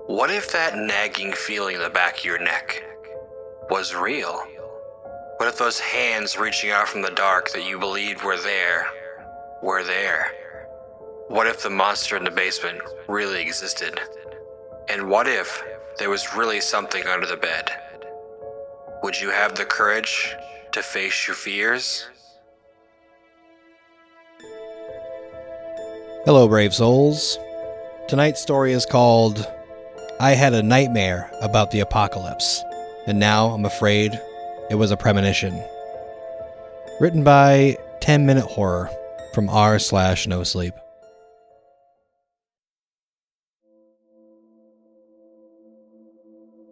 What if that nagging feeling in the back of your neck was real? What if those hands reaching out from the dark that you believed were there were there? What if the monster in the basement really existed? And what if there was really something under the bed? Would you have the courage to face your fears? Hello, brave souls. Tonight's story is called I Had a Nightmare About the Apocalypse, and Now I'm Afraid It Was a Premonition. Written by 10 Minute Horror from r/nosleep.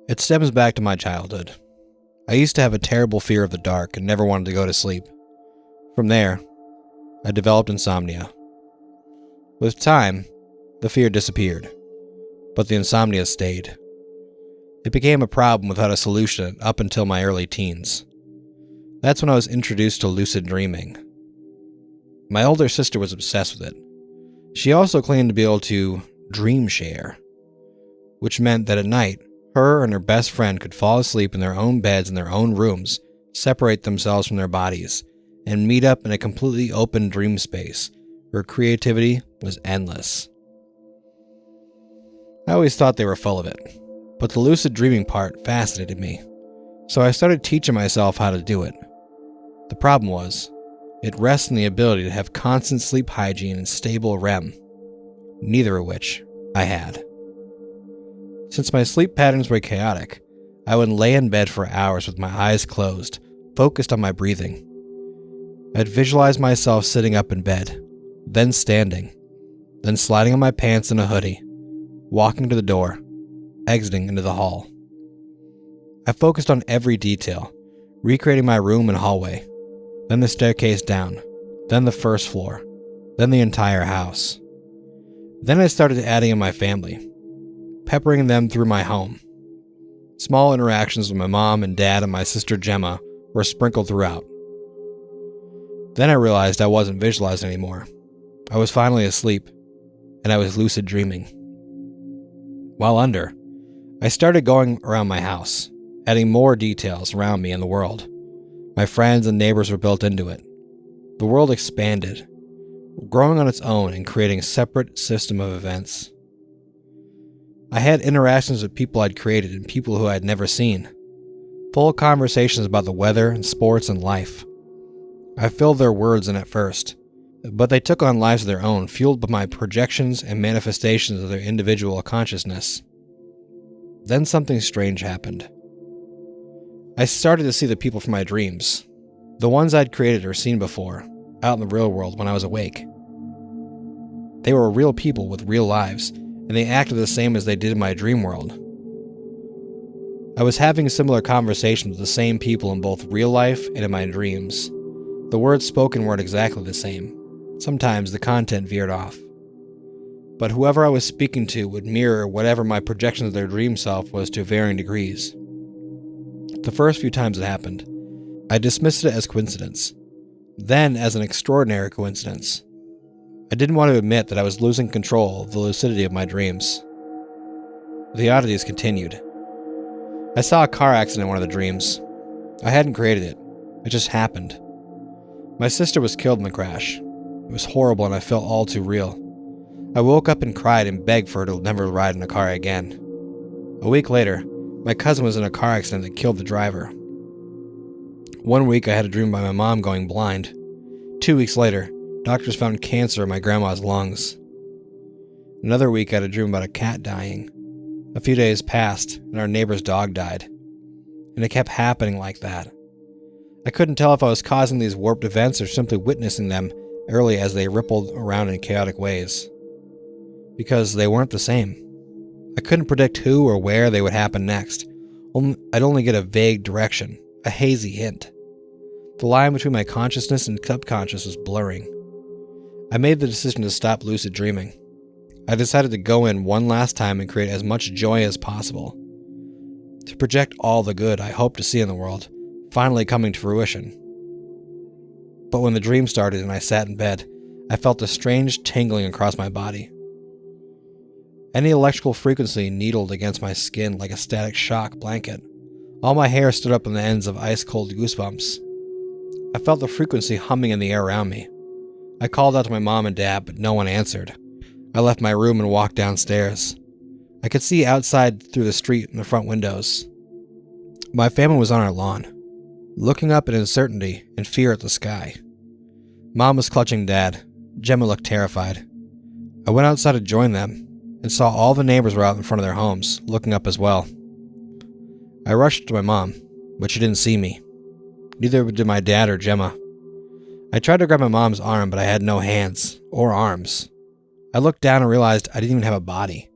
It stems back to my childhood. I used to have a terrible fear of the dark and never wanted to go to sleep. From there, I developed insomnia. With time, the fear disappeared, but the insomnia stayed. It became a problem without a solution up until my early teens. That's when I was introduced to lucid dreaming. My older sister was obsessed with it. She also claimed to be able to dream share, which meant that at night, her and her best friend could fall asleep in their own beds in their own rooms, separate themselves from their bodies, and meet up in a completely open dream space where creativity was endless. I always thought they were full of it, but the lucid dreaming part fascinated me, so I started teaching myself how to do it. The problem was, it rests in the ability to have constant sleep hygiene and stable REM, neither of which I had. Since my sleep patterns were chaotic, I would lay in bed for hours with my eyes closed, focused on my breathing. I'd visualize myself sitting up in bed, then standing, then sliding on my pants and a hoodie, walking to the door, exiting into the hall. I focused on every detail, recreating my room and hallway, then the staircase down, then the first floor, then the entire house. Then I started adding in my family, peppering them through my home. Small interactions with my mom and dad and my sister Gemma were sprinkled throughout. Then I realized I wasn't visualizing anymore. I was finally asleep, and I was lucid dreaming. While under, I started going around my house, adding more details around me and the world. My friends and neighbors were built into it. The world expanded, growing on its own and creating a separate system of events. I had interactions with people I'd created and people who I'd never seen. Full conversations about the weather and sports and life. I filled their words in at first, but they took on lives of their own, fueled by my projections and manifestations of their individual consciousness. Then something strange happened. I started to see the people from my dreams, the ones I'd created or seen before, out in the real world when I was awake. They were real people with real lives, and they acted the same as they did in my dream world. I was having similar conversations with the same people in both real life and in my dreams. The words spoken weren't exactly the same. Sometimes the content veered off. But whoever I was speaking to would mirror whatever my projection of their dream self was to varying degrees. The first few times it happened, I dismissed it as coincidence, then as an extraordinary coincidence. I didn't want to admit that I was losing control of the lucidity of my dreams. The oddities continued. I saw a car accident in one of the dreams. I hadn't created it. It just happened. My sister was killed in the crash. It was horrible and I felt all too real. I woke up and cried and begged for her to never ride in a car again. A week later, my cousin was in a car accident that killed the driver. 1 week I had a dream about my mom going blind. 2 weeks later, doctors found cancer in my grandma's lungs. Another week I had a dream about a cat dying. A few days passed and our neighbor's dog died. And it kept happening like that. I couldn't tell if I was causing these warped events or simply witnessing them early as they rippled around in chaotic ways. Because they weren't the same. I couldn't predict who or where they would happen next. I'd only get a vague direction, a hazy hint. The line between my consciousness and subconscious was blurring. I made the decision to stop lucid dreaming. I decided to go in one last time and create as much joy as possible. To project all the good I hoped to see in the world, finally coming to fruition. But when the dream started and I sat in bed, I felt a strange tingling across my body. Any electrical frequency needled against my skin like a static shock blanket. All my hair stood up on the ends of ice-cold goosebumps. I felt the frequency humming in the air around me. I called out to my mom and dad, but no one answered. I left my room and walked downstairs. I could see outside through the street in the front windows. My family was on our lawn, looking up in uncertainty and fear at the sky. Mom was clutching Dad. Gemma looked terrified. I went outside to join them and saw all the neighbors were out in front of their homes, looking up as well. I rushed to my mom, but she didn't see me. Neither did my dad or Gemma. I tried to grab my mom's arm, but I had no hands or arms. I looked down and realized I didn't even have a body.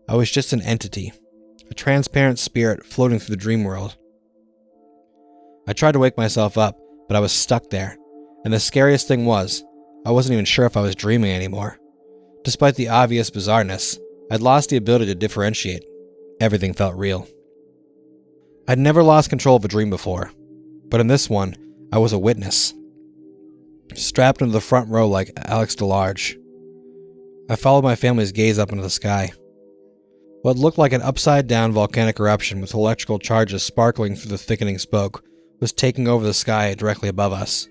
I was just an entity, a transparent spirit floating through the dream world. I tried to wake myself up, but I was stuck there, and the scariest thing was, I wasn't even sure if I was dreaming anymore. Despite the obvious bizarreness, I'd lost the ability to differentiate. Everything felt real. I'd never lost control of a dream before, but in this one, I was a witness. Strapped into the front row like Alex DeLarge. I followed my family's gaze up into the sky. What looked like an upside-down volcanic eruption with electrical charges sparkling through the thickening smoke was taking over the sky directly above us.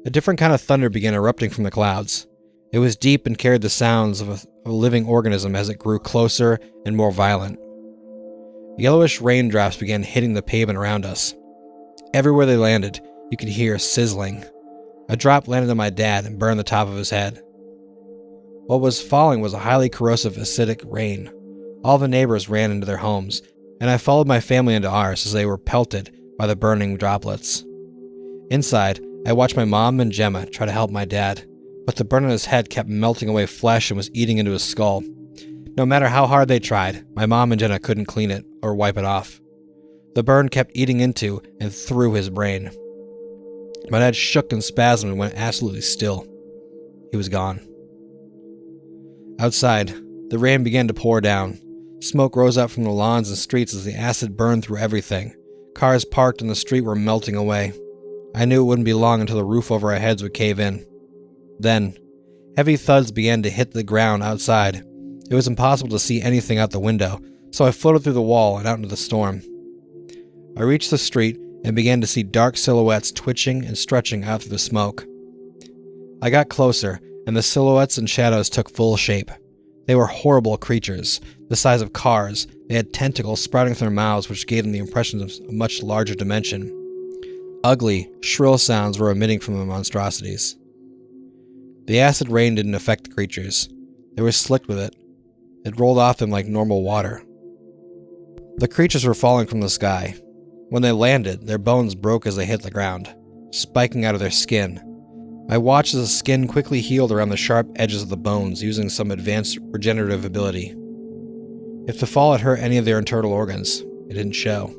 A different kind of thunder began erupting from the clouds. It was deep and carried the sounds of a living organism as it grew closer and more violent. Yellowish raindrops began hitting the pavement around us. Everywhere they landed, you could hear sizzling. A drop landed on my dad and burned the top of his head. What was falling was a highly corrosive acidic rain. All the neighbors ran into their homes, and I followed my family into ours as they were pelted by the burning droplets. Inside, I watched my mom and Gemma try to help my dad, but the burn on his head kept melting away flesh and was eating into his skull. No matter how hard they tried, my mom and Jenna couldn't clean it or wipe it off. The burn kept eating into and through his brain. My dad shook and spasmed and went absolutely still. He was gone. Outside, the rain began to pour down. Smoke rose up from the lawns and streets as the acid burned through everything. Cars parked in the street were melting away. I knew it wouldn't be long until the roof over our heads would cave in. Then, heavy thuds began to hit the ground outside. It was impossible to see anything out the window, so I floated through the wall and out into the storm. I reached the street and began to see dark silhouettes twitching and stretching out through the smoke. I got closer, and the silhouettes and shadows took full shape. They were horrible creatures, the size of cars. They had tentacles sprouting from their mouths, which gave them the impression of a much larger dimension. Ugly, shrill sounds were emitting from the monstrosities. The acid rain didn't affect the creatures. They were slick with it. It rolled off them like normal water. The creatures were falling from the sky. When they landed, their bones broke as they hit the ground, spiking out of their skin. I watched as the skin quickly healed around the sharp edges of the bones using some advanced regenerative ability. If the fall had hurt any of their internal organs, it didn't show.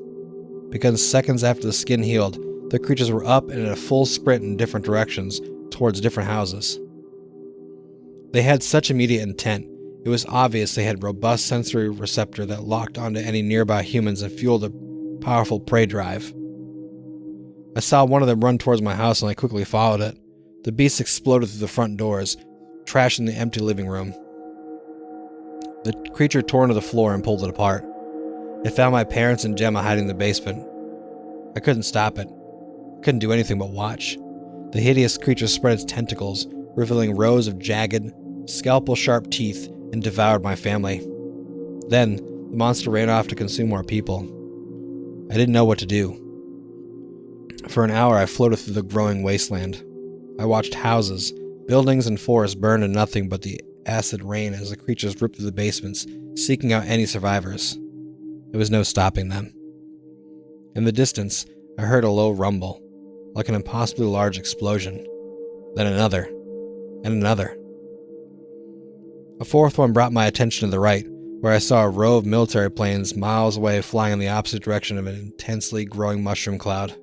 Because seconds after the skin healed, the creatures were up and in a full sprint in different directions towards different houses. They had such immediate intent, it was obvious they had robust sensory receptor that locked onto any nearby humans and fueled a powerful prey drive. I saw one of them run towards my house and I quickly followed it. The beast exploded through the front doors, trashing the empty living room. The creature tore into the floor and pulled it apart. It found my parents and Gemma hiding in the basement. I couldn't stop it. I couldn't do anything but watch. The hideous creature spread its tentacles, revealing rows of jagged, scalpel-sharp teeth, and devoured my family. Then, the monster ran off to consume more people. I didn't know what to do. For an hour, I floated through the growing wasteland. I watched houses, buildings, and forests burn to nothing but the acid rain as the creatures ripped through the basements, seeking out any survivors. There was no stopping them. In the distance, I heard a low rumble, like an impossibly large explosion. Then another, and another. A fourth one brought my attention to the right, where I saw a row of military planes miles away flying in the opposite direction of an intensely growing mushroom cloud.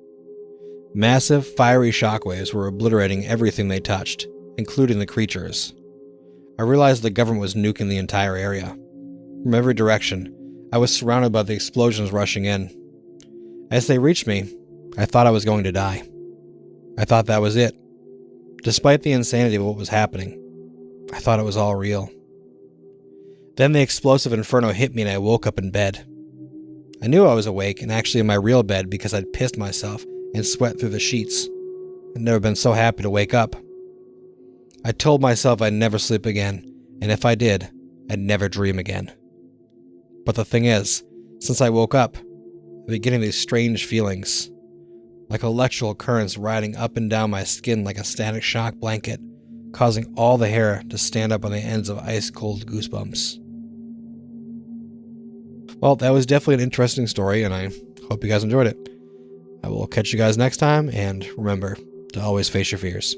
Massive, fiery shockwaves were obliterating everything they touched, including the creatures. I realized the government was nuking the entire area. From every direction, I was surrounded by the explosions rushing in. As they reached me, I thought I was going to die. I thought that was it. Despite the insanity of what was happening, I thought it was all real. Then the explosive inferno hit me and I woke up in bed. I knew I was awake and actually in my real bed because I'd pissed myself and sweat through the sheets. I'd never been so happy to wake up. I told myself I'd never sleep again, and if I did, I'd never dream again. But the thing is, since I woke up, I've been getting these strange feelings, like electrical currents riding up and down my skin like a static shock blanket, causing all the hair to stand up on the ends of ice-cold goosebumps. Well, that was definitely an interesting story, and I hope you guys enjoyed it. I will catch you guys next time, and remember to always face your fears.